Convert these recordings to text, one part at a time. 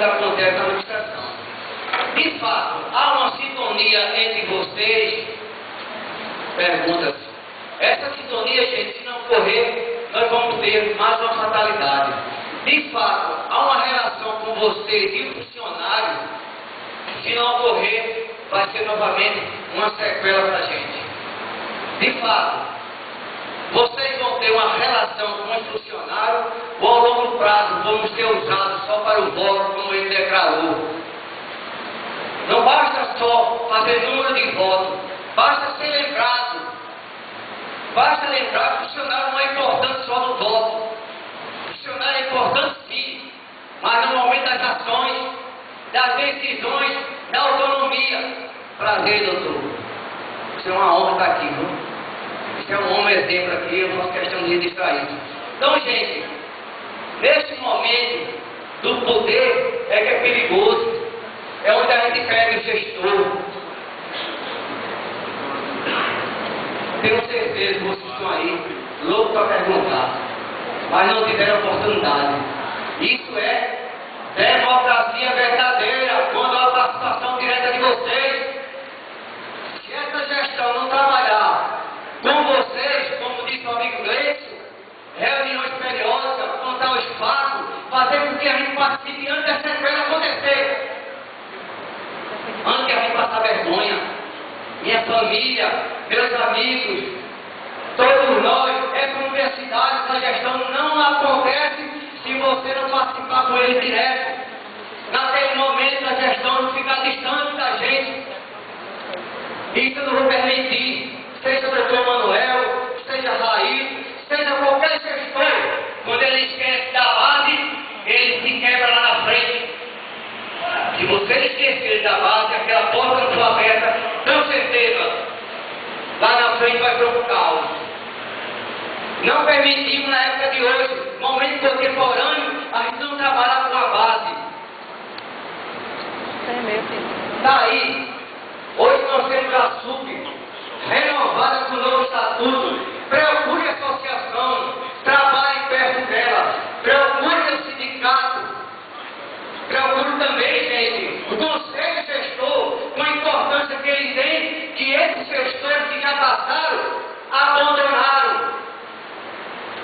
acontece na administração. De fato, há uma sintonia entre vocês? Pergunta-se. Essa sintonia, gente, se não ocorrer, nós vamos ter mais uma fatalidade. De fato, há uma relação com vocês e o funcionário. Se não ocorrer, vai ser novamente uma sequela para a gente. De fato, vocês vão ter uma relação com os funcionários ou ao longo prazo vamos ser usados só para o voto, como ele declarou. Não basta só fazer número de votos, basta ser lembrado. Basta lembrar que o funcionário não é importante só no voto. O funcionário é importante sim, mas no momento das ações, das decisões, da autonomia. Prazer, doutor. Isso é uma honra estar aqui, viu? Isso é um homem exemplo aqui, eu faço questão de registrar isso. Então, gente, nesse momento do poder é que é perigoso. É onde a gente pega o gestor. Tenho certeza que vocês estão aí, loucos para perguntar, mas não tiveram oportunidade. Isso é democracia verdadeira, quando há a participação direta de vocês. Se essa gestão não trabalhar com vocês, como disse o amigo Gleice, reuniões periódicas, contar os fatos, fazer com que a gente participe antes da sequela acontecer. Antes de a gente passar vergonha, minha família, meus amigos, todos nós, essa universidade, essa gestão não acontece se você não participar com ele direto. Naquele momento a gestão fica distante da gente. Isso eu não vou permitir, seja o doutor Manuel, seja Raí, seja qualquer gestor, quando ele esquece da base, ele se quebra lá na frente. Se você esquecer da base, aquela porta não for aberta, com certeza, lá na frente vai ser um caos. Não permitimos na época de hoje, momento contemporâneo, a gente não trabalha com a base. Está aí. Hoje nós temos a SUB, renovada com o novo estatuto. Procure a associação, trabalhe perto dela, procure o sindicato. Procure também, gente, o conselho gestor, com a importância que ele tem, que esses gestores que já passaram, abandonaram.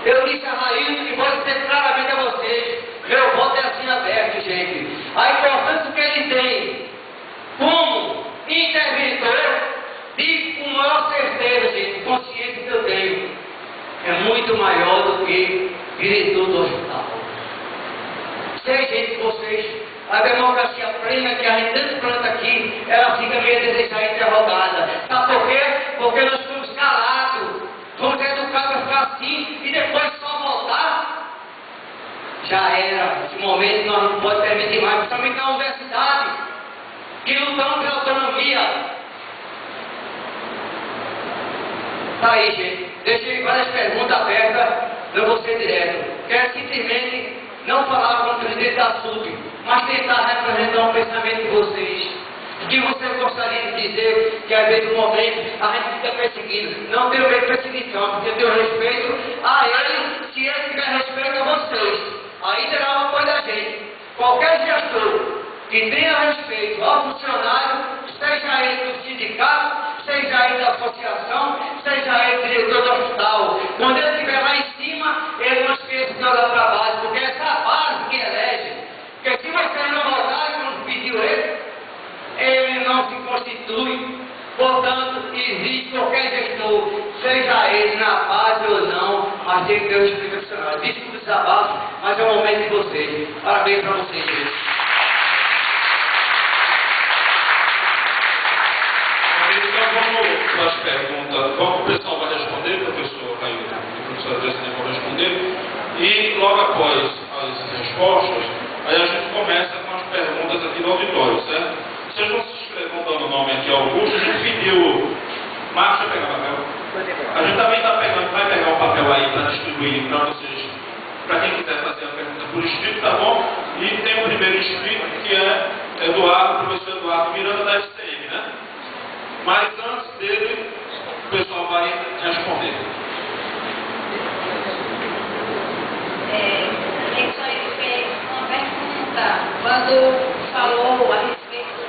Eu disse a Raíssa que pode ser claramente a vocês, meu voto é assim aberto, gente. A importância que ele tem, como interventor, diz com maior certeza, gente, consciência que eu tenho, é muito maior do que diretor do hospital. Sei, gente, vocês, a democracia plena que a gente tanto planta aqui, ela fica meio desejada e interrogada. Sabe por quê? Porque nós fomos calados, fomos educados a ficar assim e depois só voltar. Já era, esse momento nós não podemos permitir mais, principalmente na universidade, que lutamos pela autonomia. Tá aí, gente. Deixei várias perguntas abertas, não vou ser direto. Quero simplesmente não falar com o presidente da SUB, mas tentar representar um pensamento de vocês. Que vocês gostariam de dizer que às vezes no momento a gente fica perseguindo. Não tenho medo de perseguição, porque eu tenho respeito a ele, se ele tiver respeito a vocês. Aí terá uma coisa da gente. Qualquer gestor que tenha respeito ao funcionário, seja ele do sindicato, seja ele da associação, seja ele diretor do hospital. Quando ele estiver lá em cima, ele não esqueça de olhar para baixo, porque é essa base que elege. Porque se você não votar, como pediu ele não se constitui. Portanto, existe qualquer gestor, seja ele na base ou não, mas tem que ter o espírito profissional. Desculpe o desabafo, mas é o momento de vocês. Parabéns para vocês, gente. Então vamos para as perguntas. O pessoal vai responder, o professor Raí e o professor Adriano vão responder. E logo após as respostas, aí a gente começa com as perguntas aqui do auditório, certo? Vocês vão se inscrever dando o nome aqui Augusto. A gente pediu. Marcos, vai pegar papel? A gente também vai pegar um papel aí para distribuir para vocês, para quem quiser fazer a pergunta por escrito, tá bom? E tem o primeiro inscrito que é Eduardo, o professor Eduardo Miranda da STM, né? Mas antes dele, o pessoal vai responder. Isso aí foi uma pergunta quando falou a respeito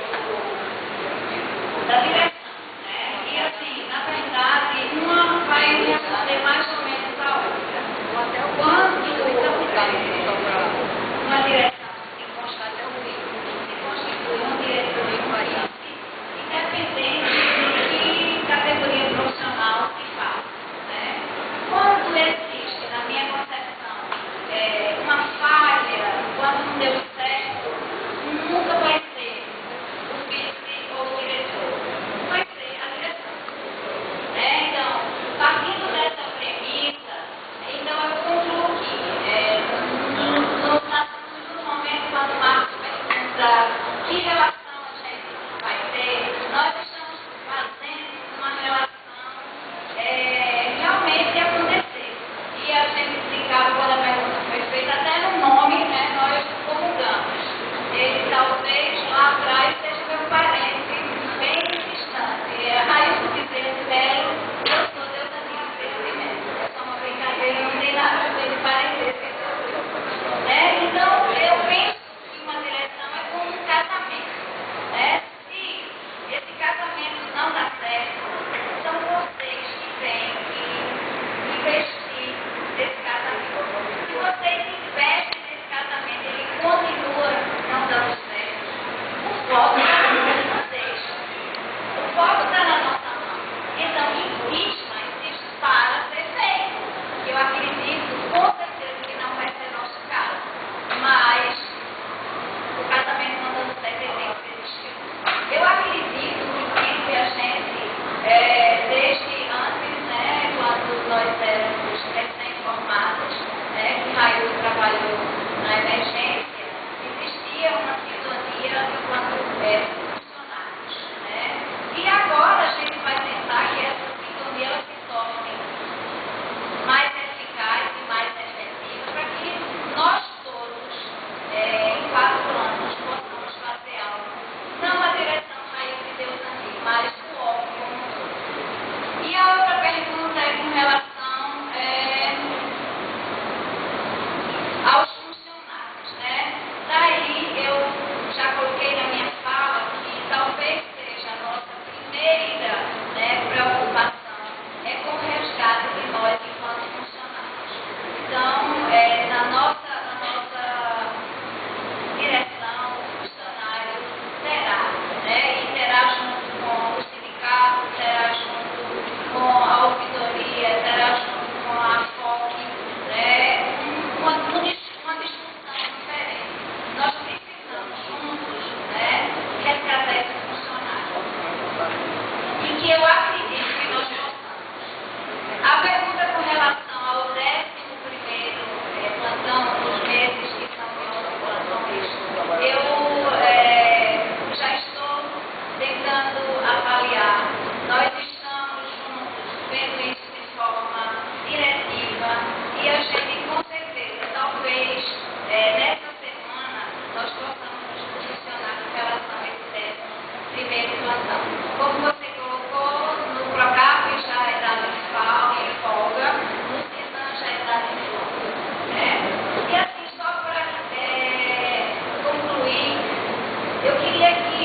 da direção, né? E assim, na verdade, uma vai responder mais ou menos a outra. Quando uma direção se constitui uma diretoria em país, independente de que categoria profissional se faz, né? Quando existe, na minha concepção, uma falha, quando não deu certo, nunca vai ser o vice ou o diretor, vai ser a direção. Né? Então, partindo dessa premissa, então eu concluo que no momento quando o Marcos pergunta que relação a gente vai ter, nós estamos fazendo uma relação realmente acontecer. E a gente explicava quando a pergunta foi feita, até no nome, né, nós comungamos. Ele talvez lá atrás seja meu parente bem distante. Aí eu dizer, Belo, eu sou Deusania Pedro, é só uma brincadeira, não tem nada a ver de parentesco. Então, eu penso que uma direção é como um casamento. Né? Se esse casamento não dá certo, são vocês que têm que investir nesse casamento. Se vocês investem nesse casamento e ele continua não dando certo, o foco está na mão de vocês. O foco está na nossa mão. Então, existe para ser feito. Eu acredito, com certeza, que não vai ser nosso caso. Mas o casamento não dando certo, ele tem que existir. Eu acredito que a gente, desde antes, né, quando nós éramos recém-formados, né, que Raio trabalhou na emergência, existia uma sintonia enquanto funcionários. Né? E agora a gente vai tentar que essa sintonia ela se torne mais eficaz e mais efetiva para que nós todos, em 4 anos, possamos fazer algo. Não a direção Raio de Deus aqui, mas o órgão como um todo. E a outra pergunta é com relação aos funcionários, né? Daí eu já coloquei na minha fala que talvez seja a nossa primeira, né, preocupação é com o resgate de nós enquanto funcionários. Então, na nossa direção, o funcionário terá, né, e terá junto com o sindicato, terá junto com a ouvidoria, terá junto com a FOC, né, uma discussão diferente. Nós precisamos juntos, né, resgatar esse funcionário. E que eu acredito que nós possamos. A pergunta com relação ao 11º plantão, dos meses que são de 11 plantões, eu já estou tentando avaliar. Nós estamos juntos vendo isso de forma diretiva e a gente, com certeza, talvez nessa semana nós possamos nos posicionar com relação a esse 11º plantão. Como você colocou, no PROCAP já é dado em folga, no CISAM já é dado em folga. Né? E assim, só para concluir, eu queria que